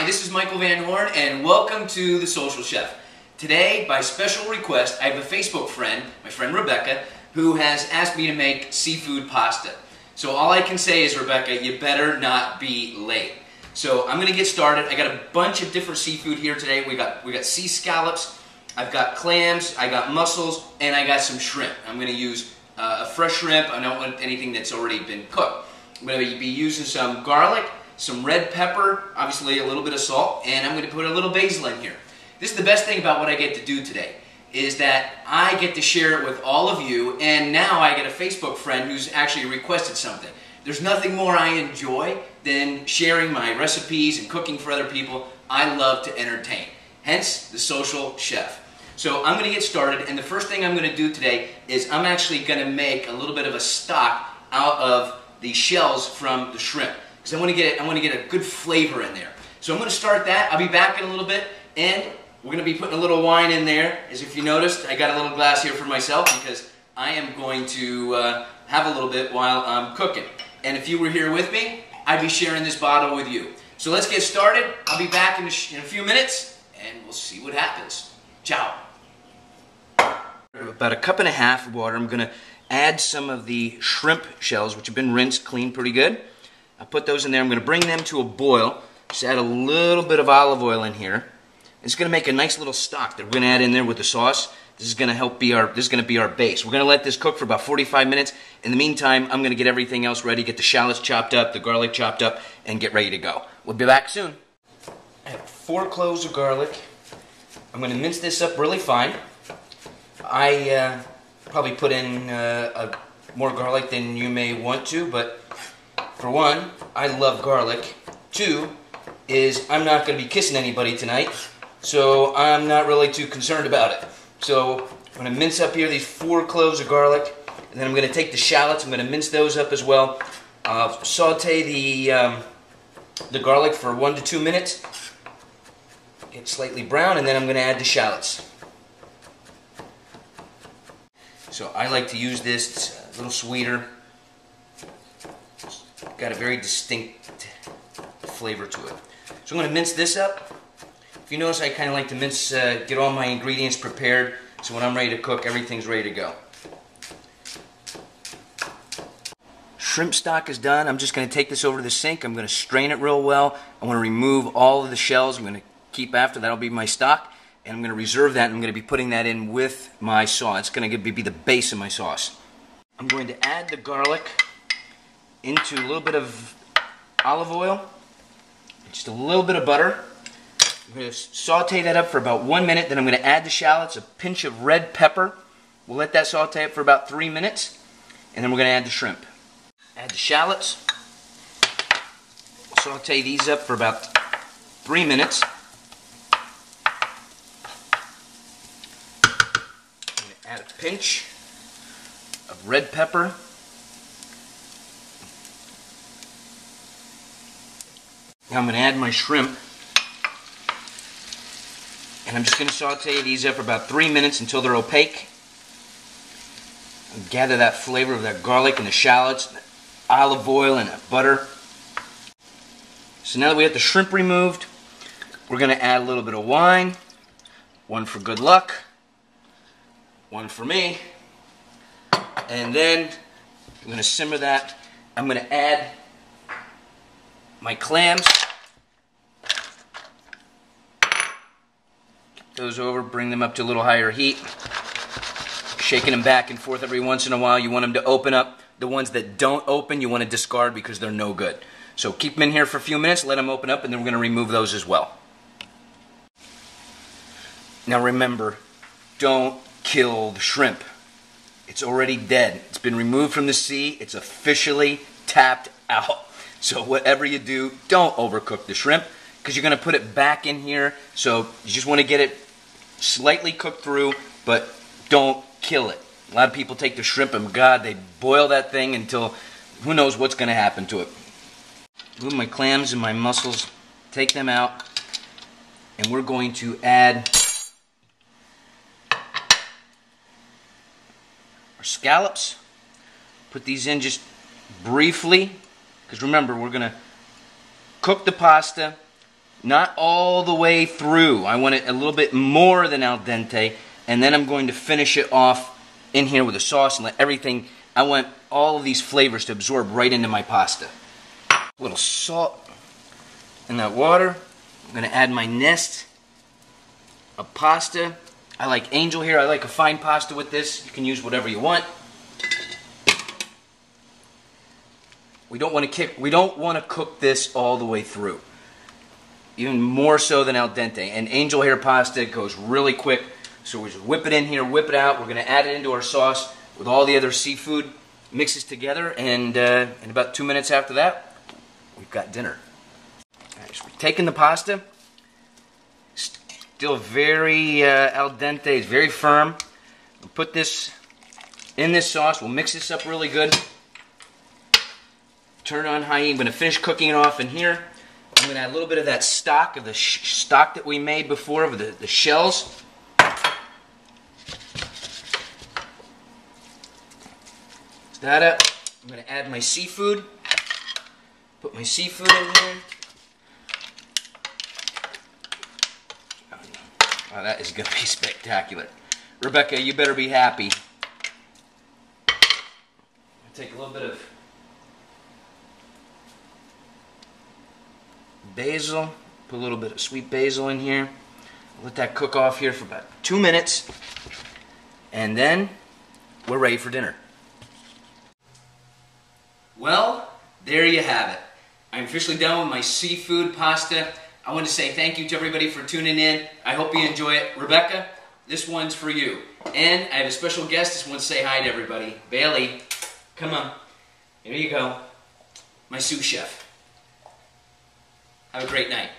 this is Michael Van Horn, and welcome to The Social Chef. Today, by special request, I have a Facebook friend, my friend Rebecca, who has asked me to make seafood pasta. So all I can say is, Rebecca, you better not be late. So I'm going to get started. I got a bunch of different seafood here today. We got sea scallops, I've got clams, I got mussels, and I got some shrimp. I'm going to use a fresh shrimp. I don't want anything that's already been cooked. I'm going to be using some garlic, some red pepper, obviously a little bit of salt, and I'm going to put a little basil in here. This is the best thing about what I get to do today, is that I get to share it with all of you, and now I get a Facebook friend who's actually requested something. There's nothing more I enjoy than sharing my recipes and cooking for other people. I love to entertain, hence the Social Chef. So I'm going to get started, and the first thing I'm going to do today is I'm actually going to make a little bit of a stock out of the shells from the shrimp, because I want to get a good flavor in there. So I'm going to start that. I'll be back in a little bit, and we're going to be putting a little wine in there. As if you noticed, I got a little glass here for myself because I am going to have a little bit while I'm cooking. And if you were here with me, I'd be sharing this bottle with you. So let's get started. I'll be back in a few minutes, and we'll see what happens. Ciao. About a cup and a half of water. I'm going to add some of the shrimp shells, which have been rinsed clean pretty good. I'll put those in there. I'm going to bring them to a boil. Just add a little bit of olive oil in here. It's going to make a nice little stock that we're going to add in there with the sauce. This is going to help be our base. We're going to let this cook for about 45 minutes. In the meantime, I'm going to get everything else ready, get the shallots chopped up, the garlic chopped up, and get ready to go. We'll be back soon. I have 4 cloves of garlic. I'm going to mince this up really fine. I probably put in more garlic than you may want to, but for one, I love garlic. 2 is I'm not going to be kissing anybody tonight, so I'm not really too concerned about it. So I'm going to mince up here these 4 cloves of garlic, and then I'm going to take the shallots. I'm going to mince those up as well. Saute the garlic for 1 to 2 minutes. Get slightly brown, and then I'm going to add the shallots. So I like to use this. It's a little sweeter. Got a very distinct flavor to it. So I'm going to mince this up. If you notice, I kind of like to mince, get all my ingredients prepared, so when I'm ready to cook, everything's ready to go. Shrimp stock is done. I'm just going to take this over to the sink. I'm going to strain it real well. I want to remove all of the shells. I'm going to keep after. That'll be my stock. And I'm going to reserve that, and I'm going to be putting that in with my sauce. It's going to be the base of my sauce. I'm going to add the garlic into a little bit of olive oil, just a little bit of butter. I'm going to saute that up for about 1 minute. Then I'm going to add the shallots, a pinch of red pepper. We'll let that saute up for about 3 minutes, and then we're going to add the shrimp. Add the shallots. Saute these up for about 3 minutes. Add a pinch of red pepper. Now I'm going to add my shrimp. And I'm just going to saute these up for about 3 minutes until they're opaque. And gather that flavor of that garlic and the shallots, the olive oil and the butter. So now that we have the shrimp removed, we're going to add a little bit of wine. 1 for good luck. 1 for me, and then I'm going to simmer that. I'm going to add my clams. Get those over, bring them up to a little higher heat. Shaking them back and forth every once in a while. You want them to open up. The ones that don't open, you want to discard because they're no good. So keep them in here for a few minutes, let them open up, and then we're going to remove those as well. Now remember, don't kill the shrimp. It's already dead. It's been removed from the sea. It's officially tapped out. So whatever you do, don't overcook the shrimp, because you're going to put it back in here. So you just want to get it slightly cooked through, but don't kill it. A lot of people take the shrimp and God, they boil that thing until who knows what's going to happen to it. Move my clams and my mussels, take them out, and we're going to add our scallops. Put these in just briefly, because remember, we're going to cook the pasta, Not all the way through. I want it a little bit more than al dente, and then I'm going to finish it off in here with the sauce and let everything, I want all of these flavors to absorb right into my pasta. A little salt in that water. I'm going to add my nest of pasta. I like angel here. I like a fine pasta with this. You can use whatever you want. We don't want to cook this all the way through. Even more so than al dente. And angel hair pasta goes really quick. So we just whip it in here, whip it out. We're going to add it into our sauce with all the other seafood. Mix this together, and in about 2 minutes after that, we've got dinner. All right, so we're taking the pasta. Still very al dente, it's very firm. We'll put this in this sauce. We'll mix this up really good. Turn it on high heat. I'm going to finish cooking it off in here. I'm going to add a little bit of that stock, of the stock that we made before, of the shells. That up. I'm going to add my seafood. Put my seafood in here. Oh, that is going to be spectacular. Rebecca, you better be happy. I'll take a little bit of basil. Put a little bit of sweet basil in here. Let that cook off here for about 2 minutes. And then we're ready for dinner. Well, there you have it. I'm officially done with my seafood pasta. I want to say thank you to everybody for tuning in. I hope you enjoy it. Rebecca, this one's for you. And I have a special guest. Just want to say hi to everybody. Bailey, come on. Here you go. My sous chef. Have a great night.